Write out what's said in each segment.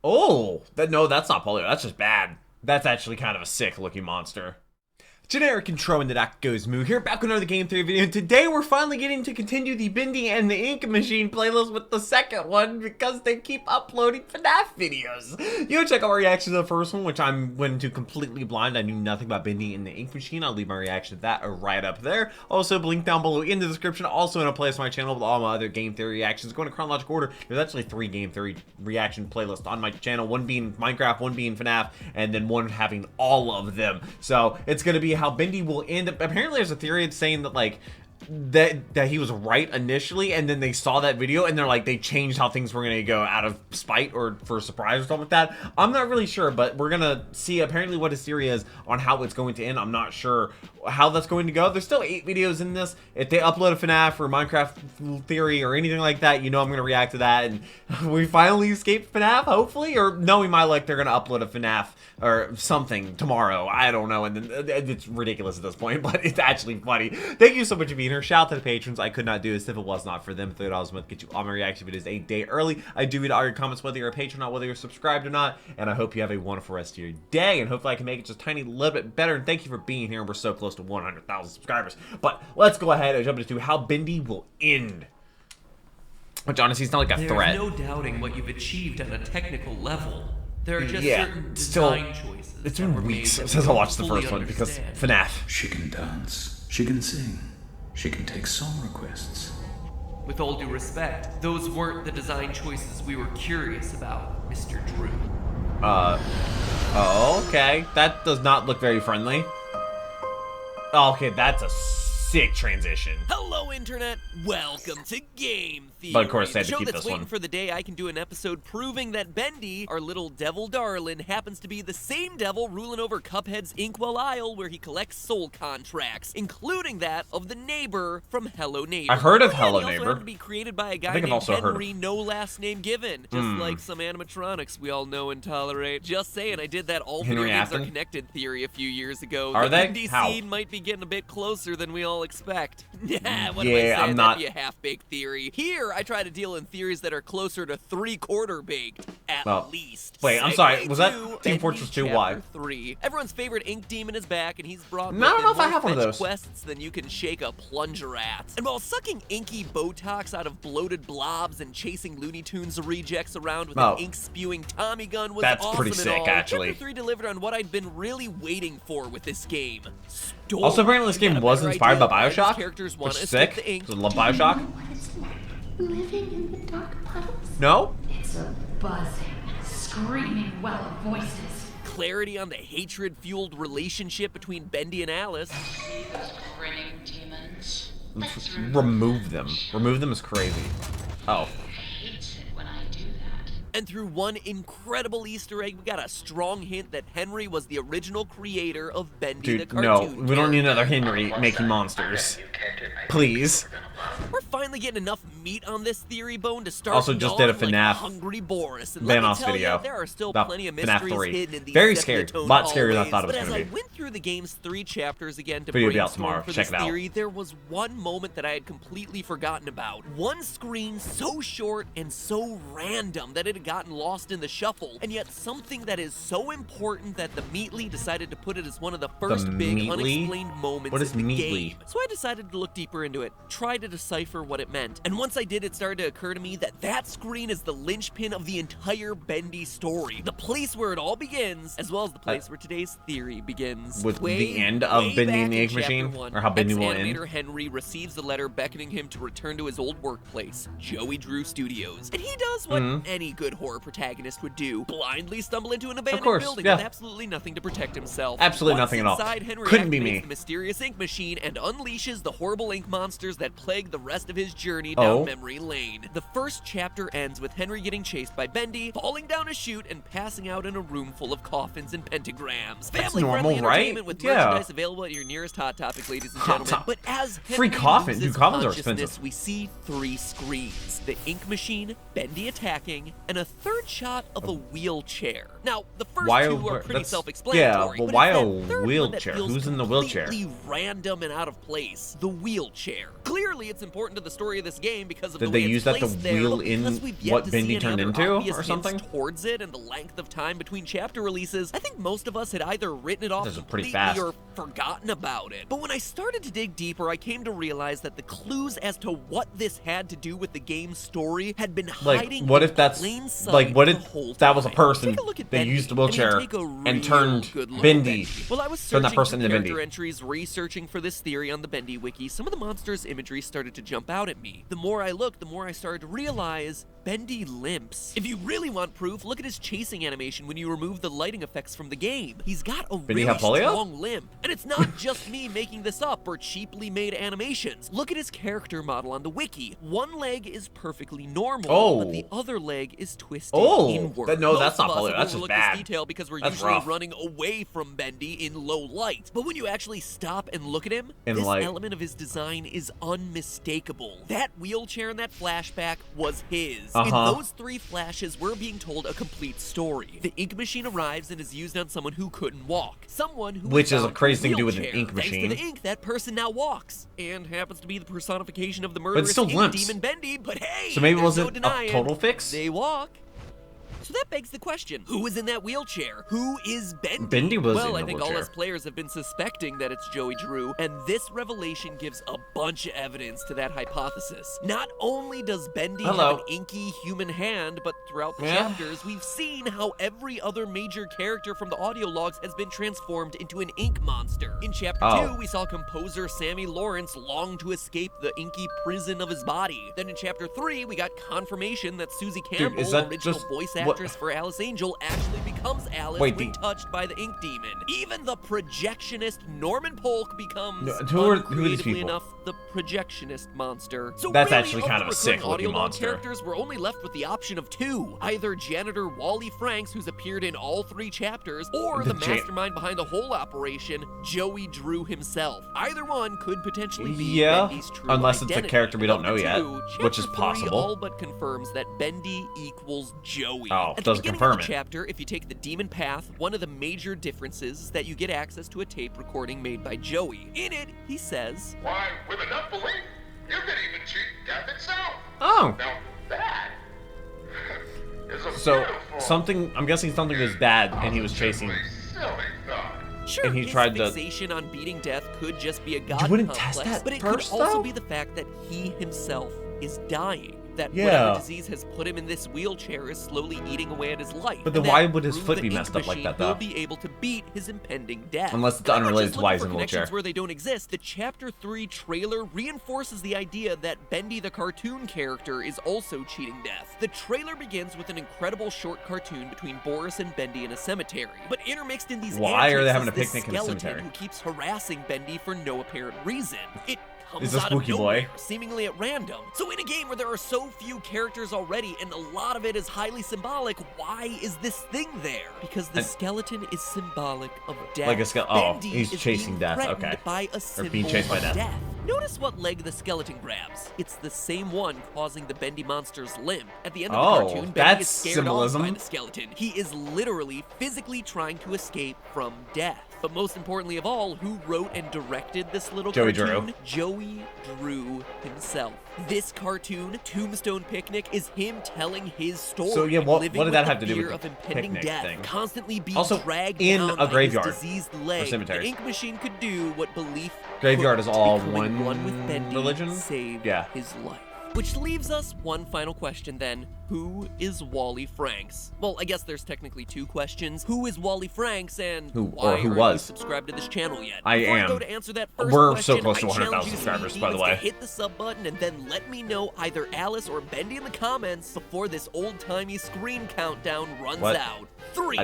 Oh, no, that's not polio. That's just bad. That's actually kind of a sick looking monster. Generic intro into that goes Moo here, back with another game theory video, and today we're finally getting to continue the Bendy and the Ink Machine playlist with the second one because they keep uploading FNAF videos. You can check out my reaction to the first one, which I'm went into completely blind. I knew nothing about Bendy and the Ink Machine. I'll leave my reaction to that right up there. Also, link down below in the description. Also in a playlist on my channel with all my other game theory reactions. Going in chronological order, there's actually 3 game theory reaction playlists on my channel. One being Minecraft, one being FNAF, and then one having all of them. So it's going to be how Bendy will end up. Apparently there's a theory saying that like that he was right initially, and then they saw that video and they're like they changed how things were going to go out of spite or for a surprise or something like that. I'm not really sure, but we're gonna see apparently what his theory is on how it's going to end. I'm not sure how that's going to go. There's still 8 videos in this. If they upload a FNAF or Minecraft theory or anything like that, you know I'm gonna react to that, and we finally escape FNAF, hopefully, or knowing my luck, they're gonna upload a FNAF or something tomorrow. I don't know, and then it's ridiculous at this point, but it's actually funny. Thank you so much for being here. Shout out to the patrons. I could not do this if it was not for them. $30 a month get you all my reaction videos a day early. I do read all your comments, whether you're a patron or not, whether you're subscribed or not, and I hope you have a wonderful rest of your day, and hopefully I can make it just a tiny little bit better. And thank you for being here. We're so close to 100,000 subscribers. But let's go ahead and jump into how Bendy will end. Which honestly, it's not like a threat. There's no doubting what you've achieved at a technical level. There are just certain design choices. It's been weeks since I watched the first one because FNAF. She can dance. She can sing. She can take song requests. With all due respect, those weren't the design choices we were curious about, Mr. Drew. Oh, okay. That does not look very friendly. Okay, that's a sick transition. Hello, Internet. Welcome to Game Theory. But of course, they had the to show keep that's this waiting one. for the day I can do an episode proving that Bendy, our little devil darling, happens to be the same devil ruling over Cuphead's Inkwell Isle, where he collects soul contracts, including that of the neighbor from Hello Neighbor. I've heard of He Hello also Neighbor. happened to be created by a guy think I've named also heard of- Henry, no last name given, just like some animatronics we all know and tolerate. Just saying, I did that all Henry video games are Afton? connected theory a few years ago. Are The they? Bendy How? scene might be getting a bit closer than we all expect. Yeah, what am I Yeah, saying? I'm not- That'd be a half-baked theory. Here, I try to deal in theories that are closer to 3/4 baked, at Well, least. wait, I'm sorry, was that Segue Team Bendy Fortress 2? Chapter Why? 3. Everyone's favorite ink demon is back, and he's brought No, I don't with know him if I more have one of fetch those. quests than you can shake a plunger at. And while sucking inky Botox out of bloated blobs and chasing Looney Tunes rejects around with Oh. an ink-spewing Tommy gun was That's awesome pretty and sick, all, actually. Chapter 3 delivered on what I'd been really waiting for with this game. Story. Also, apparently this game Got a was better inspired idea by of why these Bioshock, characters which want is to sick. stick the ink. I love Do you know Bioshock. what it's like living in the dark puddles? No? It's a buzzing, screaming well of voices. Clarity on the hatred-fueled relationship between Bendy and Alice. See those grinning demons? Let's remove them. Remove them is crazy. Oh. Hates it when I do that. And through one incredible Easter egg, we got a strong hint that Henry was the original creator of Bendy the Dude, no. cartoon. We don't need another Henry making monsters. Please. We're finally getting enough meat on this theory bone to start Also just did a gnawing FNAF like hungry Boris. And let me Vanoss tell video ya, there are still about plenty of FNAF mysteries 3. hidden in these Very scary. sepia-toned A lot scarier than I hallways. thought it was But as gonna I be. went through the game's 3 chapters again to Video will be out brainstorm tomorrow. for Check this it out. theory, there was one moment that I had completely forgotten about. One screen so short and so random that it had gotten lost in the shuffle, and yet something that is so important that the Meatly decided to put it as one of the first big Meatly? unexplained moments What is in the Meatly? game. So I decided to look deeper into it, try to decipher what it meant. And once I did, it started to occur to me that that screen is the linchpin of the entire Bendy story. The place where it all begins, as well as the place where today's theory begins. With Way, the end of way Bendy back and the in Ink Chapter Machine? 1, Or how Bendy will end? ex-animator Henry receives a letter beckoning him to return to his old workplace, Joey Drew Studios. And he does what any good horror protagonist would do, blindly stumble into an abandoned course, building yeah. with absolutely nothing to protect himself. Absolutely Once nothing at all. inside, Henry Couldn't be activates me. the mysterious ink machine and unleashes the horrible ink monsters that plague the rest of his journey down memory lane. The first chapter ends with Henry getting chased by Bendy, falling down a chute, and passing out in a room full of coffins and pentagrams. That's Family-friendly normal, right? entertainment with Yeah. merchandise available at your nearest Hot Topic, ladies and Hot gentlemen. Topic. But as Free Henry coffins? loses Dude, coffins are consciousness, expensive. we see 3 screens: the ink machine, Bendy attacking, and a third shot of a wheelchair. Now, the first Why two a- are pretty that's- self-explanatory. yeah, but but why it's a that third one that wheelchair? feels Who's in the wheelchair? completely random and out of place. The wheelchair. Clearly, it's important to the story of this game because of Did the they way use it's that to placed there, wheel but in because we've yet what to Bendy see any turned other into obvious or hints something? towards it and the length of time between chapter releases, I think most of us had either written it off This is pretty completely fast. or forgotten about it. But when I started to dig deeper, I came to realize that the clues as to what this had to do with the game's story had been hiding what in if that's plain sight like what the if whole that was a time. person Take a look at they Bendy, used the and you wheelchair take a real and turned good look at Bendy. Well, I was Turned that searching person for into character Bendy. entries, researching for this theory on the Bendy wiki. Some of the monsters' imagery started to jump out at me. The more I looked, the more I started to realize Bendy limps. If you really want proof, look at his chasing animation when you remove the lighting effects from the game. He's got a Bendy really have polio? strong limp. And it's not just me making this up or cheaply made animations. Look at his character model on the wiki. One leg is perfectly normal, but the other leg is twisted inward. No, that's not Most of us polio. have That's just overlooked bad. this detail because we're That's usually rough. running away from Bendy in low light. But when you actually stop and look at him, In this light. element of his design is unmistakable. That wheelchair in that flashback was his. In Uh-huh. those 3 flashes, we're being told a complete story. The ink machine arrives and is used on someone who couldn't walk. Someone who Which was is a bound crazy to thing to do with an wheelchair. ink Thanks machine. to the ink, that person now walks. And happens to be the personification of the it murderous still ink limps. demon Bendy, but hey, So maybe it there's no wasn't a denying total fix? they walk. So that begs the question, who is in that wheelchair? Who is Bendy? Bendy was well, in I the think all wheelchair. us players have been suspecting that it's Joey Drew, and this revelation gives a bunch of evidence to that hypothesis. Not only does Bendy have an inky human hand, but throughout the chapters, we've seen how every other major character from the audio logs has been transformed into an ink monster. In chapter 2, we saw composer Sammy Lawrence long to escape the inky prison of his body. Then in chapter 3, we got confirmation that Susie Campbell, is that original just- voice what- actress for Alice Angel, actually becomes Alice Wait, when touched by the ink demon. Even the projectionist Norman Polk becomes, who are these uncreatively people? enough, the projectionist monster. So That's really, actually of kind the of a recurring sick-looking audio log monster. characters, we're only left with the option of 2. Either janitor Wally Franks, who's appeared in all 3 chapters, or the mastermind behind the whole operation, Joey Drew himself. Either one could potentially be Bendy's true unless it's a identity. character we don't know Number yet, 2, which is chapter 3 possible. all but confirms that Bendy equals Joey. Oh, At the doesn't beginning confirm of the it. chapter, if you take the demon path, one of the major differences is that you get access to a tape recording made by Joey. In it, he says, "Why, with enough belief, you could even cheat death itself." Oh. Now that is a So beautiful, something, I'm guessing something was bad and he was chasing. silly thought. sure, And he his tried to- fixation on beating death could just be a god wouldn't complex, test that but it first, could also though? be the fact that he himself is dying. That Yeah. whatever disease has put him in this wheelchair is slowly eating away at his life. But then and why that would his through foot the be ink messed up like machine, that, though? He'll be able to beat his impending death. Unless it's But I'm not unrelated just to why he's looking in for a wheelchair. connections where they don't exist. The Chapter 3 trailer reinforces the idea that Bendy the cartoon character is also cheating death. The trailer begins with an incredible short cartoon between Boris and Bendy in a cemetery. But intermixed in these Why are they antics having is a this picnic in a skeleton cemetery? who keeps harassing Bendy for no apparent reason. It comes Is this out of Spooky nowhere, Boy? seemingly at random. So in a game where there are so few characters already and a lot of it is highly symbolic, why is this thing there? Because the skeleton is symbolic of death. Like a oh, Bendy he's is chasing being death, threatened okay. by a symbol being chased by of death. Notice what leg the skeleton grabs. It's the same one causing the Bendy monster's limp. At the end of Oh, the cartoon, Bendy that's is scared symbolism. off by the skeleton. He is literally, physically trying to escape from death. But most importantly of all, who wrote and directed this little Joey cartoon? Drew. Joey Drew himself. This cartoon, Tombstone Picnic, is him telling his story. So, yeah, what living did with that the have to do with fear the of impending picnic death, thing? constantly being Also, dragged in down a by graveyard his diseased leg. cemetery. The ink machine could do what belief Graveyard couldn't. is all Becoming one with Bendy religion? saved Yeah. his life. Which leaves us one final question then. Who is Wally Franks? Well, I guess there's technically 2 questions. Who is Wally Franks and Who why was? aren't you subscribed to this channel yet? I Before am. I go to answer that first We're question, so close to I 100,000 challenge you subscribers, sweet by the demons way. to hit the sub button and then let me know either Alice or Bendy in the comments before this old-timey screen countdown runs What? out. 3,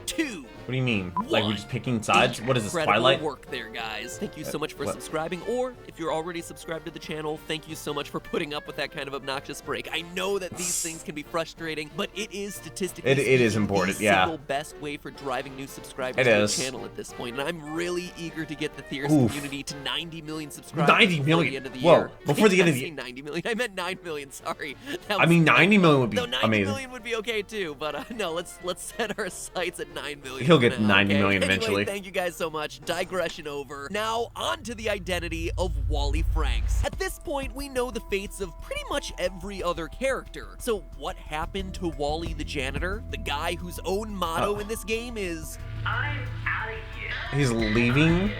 2, What do you mean? Like we're just picking sides? What is this, Incredible Twilight? work there, guys. Thank you so much for what? subscribing, or if you're already subscribed to the channel, thank you so much for putting up with that kind of obnoxious break. I know that these things can be frustrating, but it is statistically It is speaking, important, the yeah. single best way for driving new subscribers It to is. the channel at this point, and I'm really eager to get the Theorist Oof. community to 90 million subscribers 90 before million? the end of the Whoa, year. before the end of I the said 90 million. I meant 9 million, sorry. That I was mean, 90 million would be Though 90 amazing. million would be okay too, but no, let's set our sights at 9 million. He'll get for now, 90 okay? million Anyway, eventually. thank you guys so much. Digression over. Now, on to the identity of Wally Franks. At this point, we know the fates of pretty much every other character. So what happened to Wally the janitor? The guy whose own motto in this game is, I'm out of here. He's leaving?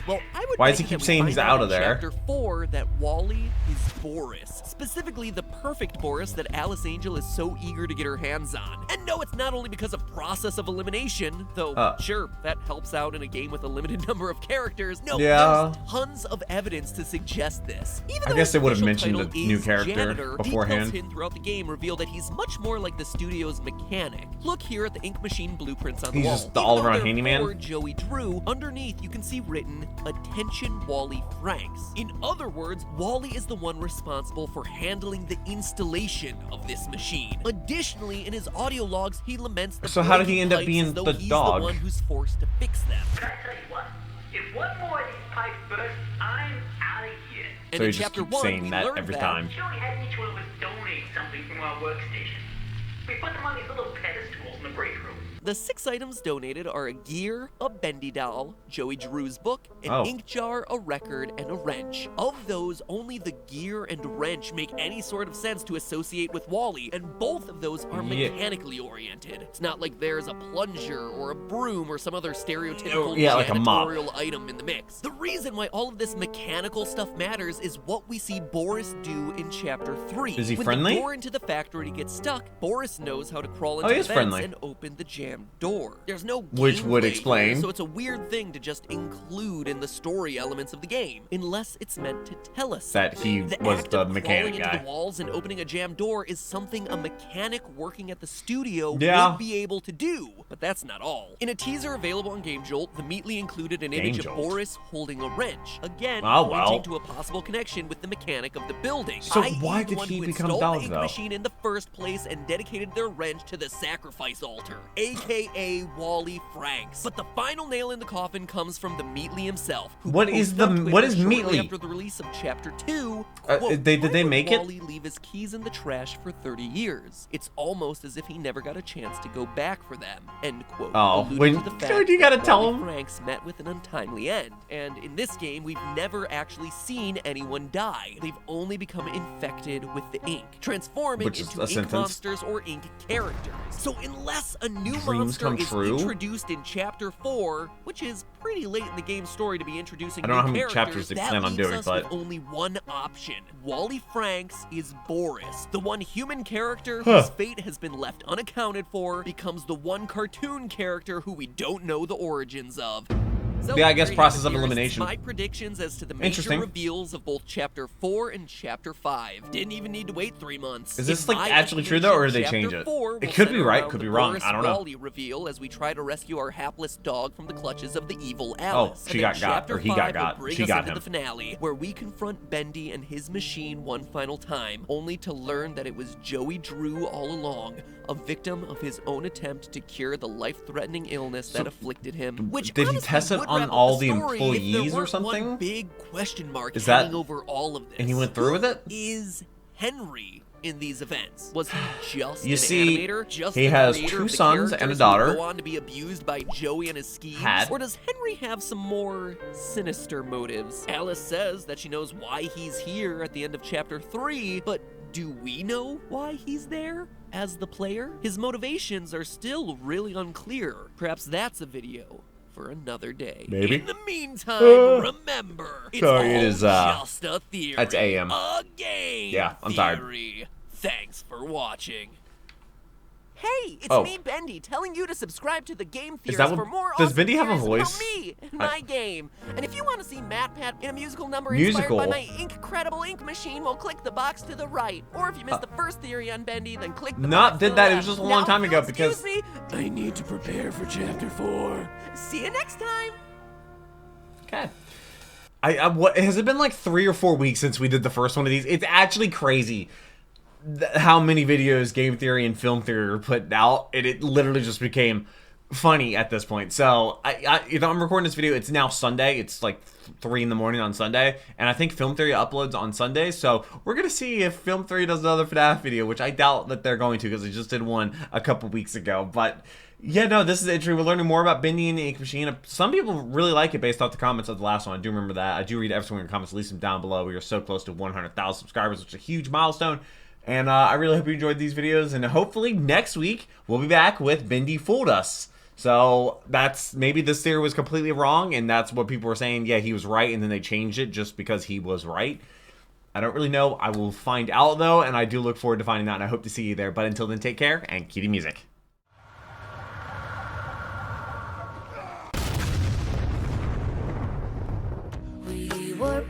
well, I would Why does he bet keep that we saying find he's out in of there? Chapter 4 that Wally is Boris. Specifically, the perfect Boris that Alice Angel is so eager to get her hands on. And no, it's not only because of process of elimination, though sure, that helps out in a game with a limited number of characters. No, there's tons of evidence to suggest this. Even though guess they his would have official mentioned title the new is character janitor, beforehand. details hidden throughout the game reveal that he's much more like the studio's mechanic. Look here at the ink machine blueprints on the He's wall. just the Even all-around though they're handyman? for Joey Drew, underneath you can see written, "Attention Wally Franks." In other words, Wally is the one responsible for handling the installation of this machine. Additionally, in his audio logs, he laments the So how did he breaking end up pipes being as though the he's dog? the one who's forced to fix them. Can I tell you what? If one more of these pipes burst, I'm out of here. And So in he just chapter keeps 1, saying we that learned every that time. Joey had each one of us donate something from our workstation. We put them on these little pedestals in the break room. the 6 items donated are a gear, a Bendy doll, Joey Drew's book, an ink jar, a record, and a wrench. Of those, only the gear and wrench make any sort of sense to associate with Wally, and both of those are mechanically oriented. It's not like there's a plunger or a broom or some other stereotypical like a mop. janitorial item in the mix. The reason why all of this mechanical stuff matters is what we see Boris do in chapter 3. Is he when friendly? the door into the factory gets stuck, Boris knows how to crawl into he the is vents friendly. and open the jammed door. There's no Which would gameplay explain. here, so it's a weird thing to just include in the story elements of the game, unless it's meant to tell us That he the was act the of mechanic crawling guy. into the walls and opening a jammed door is something a mechanic working at the studio would be able to do, but that's not all. In a teaser available on Game Jolt, the Meatly included an image of Boris holding a wrench, again pointing to a possible connection with the mechanic of the building. So i.e. why the did one he who become installed dog, the ink though? machine in the first place and dedicated their wrench to the sacrifice altar, aka Wally Franks. But the final nail in the coffin comes from the Meatly himself. Who What is posted on Twitter what is shortly Meatly? After the release of Chapter 2, did they "Why would make it? Wally leave his keys in the trash for 30 years? It's almost as if he never got a chance to go back for them." End quote. Oh, alluding to the fact dude, you gotta that tell Wally him. Franks met with an untimely end, and in this game, we've never actually seen anyone die. They've only become infected with the ink, transforming Which is into a ink sentence. monsters or ink characters. So unless a new Dreams monster come is true? introduced in Chapter 4, which is pretty late in the game's story to be introducing I don't know new how many characters, chapters they that plan on leaves doing, us but- with only one option. Wally Franks is Boris. The one human character whose fate has been left unaccounted for becomes the one cartoon character who we don't know the origins of. So, Yeah, I guess there you process have of it, dearest. elimination. My predictions as to the major Interesting. reveals of both Chapter 4 and Chapter 5. Didn't even need to wait 3 months. Is this, In like, my actually true, though, or did they estimation, change it? Chapter 4 It will could be center right, around could the be wrong, Boris I don't know. Wally reveal as we try to rescue our hapless dog from the clutches of the evil Alice. she And then got, Chapter or he 5 got, will bring she us got into him. the finale, where we confront Bendy and his machine one final time, only to learn that it was Joey Drew all along, a victim of his own attempt to cure the life-threatening illness that afflicted him. Which did he honestly test it would on wrap up all the the story if there employees or weren't something? One big question mark Is hanging that- over all of this. and he went through with it? Who is Henry in these events? Was he just You an see, animator? Just he the has creator 2 of the sons and a characters daughter. who go on to be abused by Joey and his schemes? Had. Or does Henry have some more sinister motives? Alice says that she knows why he's here at the end of Chapter 3, but do we know why he's there? As the player? His motivations are still really unclear. Perhaps that's a video for another day. Maybe. In the meantime, remember, it's Sorry, it all is, just a theory. that's AM. A game Yeah, I'm tired. theory. Thanks for watching. Hey, it's Oh. me, Bendy, telling you to subscribe to the Game Theories that what- for more does awesome Bendy have a theories voice? about me and my game. And if you want to see MatPat in a musical number Musical? inspired by my incredible ink machine, well, click the box to the right. Or if you missed the first theory on Bendy, then click the Not box did to the that, it left. was just a long Now, time if you'll ago because- excuse me, I need to prepare for Chapter 4. See you next time. Okay. What has it been like 3 or 4 weeks since we did the first one of these? It's actually crazy how many videos Game Theory and Film Theory were putting out, and it literally just became funny at this point. So I'm recording this video. It's now Sunday. It's like 3 in the morning on Sunday, and I think Film Theory uploads on Sunday. So we're gonna see if Film Theory does another FNAF video, which I doubt that they're going to, because they just did one a couple weeks ago. But yeah, no, this is interesting. We're learning more about Bendy and the Ink Machine. Some people really like it based off the comments of the last one. I do remember that. I do read every single one of your comments. Leave them down below. We are so close to 100,000 subscribers, which is a huge milestone. And I really hope you enjoyed these videos, and hopefully next week we'll be back with Bendy Fooled Us. So that's, maybe this theory was completely wrong, and that's what people were saying. Yeah, he was right, and then they changed it just because he was right. I don't really know. I will find out though, and I do look forward to finding out, and I hope to see you there. But until then, take care and cue the music. We were